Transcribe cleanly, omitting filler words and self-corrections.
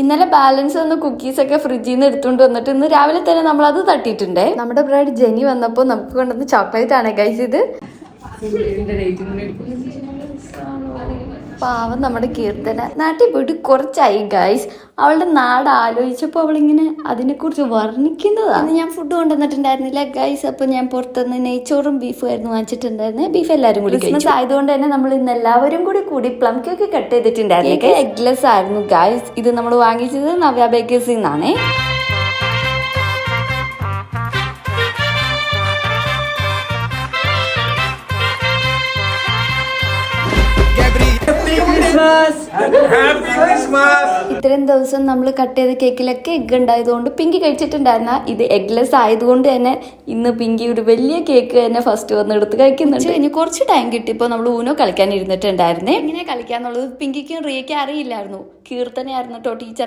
ഇന്നലെ ബാലൻസ് വന്ന കുക്കീസ് ഒക്കെ ഫ്രിഡ്ജിൽ നിന്ന് എടുത്തുകൊണ്ട് വന്നിട്ട് ഇന്ന് രാവിലെ തന്നെ നമ്മൾ അത് തട്ടിയിട്ടുണ്ട്. നമ്മുടെ ബ്രൈഡ് ജെനി വന്നപ്പോൾ നമുക്ക് കൊണ്ടുവന്ന ചോക്ലേറ്റ് ആണ് ഗൈസ് ഇത്. പാവം നമ്മുടെ കീർത്തന നാട്ടിൽ പോയിട്ട് കുറച്ചായി ഗൈസ്. അവളുടെ നാട് ആലോചിച്ചപ്പോൾ അവളിങ്ങനെ അതിനെക്കുറിച്ച് വർണ്ണിക്കുന്നതാണ്. ഞാൻ ഫുഡ് കൊണ്ടുവന്നിട്ടുണ്ടായിരുന്നില്ല ഗൈസ്. അപ്പോൾ ഞാൻ പുറത്തുനിന്ന് നെയ്ച്ചോറും ബീഫും ആയിരുന്നു വാങ്ങിച്ചിട്ടുണ്ടായിരുന്നത്. ബീഫ് എല്ലാവരും കൂടി ക്രിസ്മസ് ആയതുകൊണ്ട് തന്നെ നമ്മൾ ഇന്ന് എല്ലാവരും കൂടി പ്ലം കേക്ക് കട്ട് ചെയ്തിട്ടുണ്ടായിരുന്നു. എഗ്ലെസ് ആയിരുന്നു ഗൈസ്. ഇത് നമ്മൾ വാങ്ങിച്ചത് നവ്യ ബേക്കേഴ്സിൽ നിന്നാണേ. ഇത്രയും ദിവസം നമ്മൾ കട്ട് ചെയ്ത കേക്കിലൊക്കെ എഗ് ഉണ്ടായതുകൊണ്ട് പിങ്കി കഴിച്ചിട്ടുണ്ടായിരുന്ന ഇത് എഗ്ലെസ് ആയതുകൊണ്ട് തന്നെ ഇന്ന് പിങ്കി ഒരു വലിയ കേക്ക് തന്നെ ഫസ്റ്റ് വന്ന് എടുത്ത് കഴിക്കുന്നുണ്ട്. ഇനി കുറച്ച് ടൈം കിട്ടിയപ്പോൾ നമ്മൾ ഊനോ കളിക്കാൻ ഇരുന്നിട്ടുണ്ടായിരുന്നേ. എങ്ങനെ കളിക്കാന്നുള്ളത് പിങ്കിക്കും റിയയ്ക്കും അറിയില്ലായിരുന്നു. കീർത്തനയായിരുന്നു കേട്ടോ ടീച്ചർ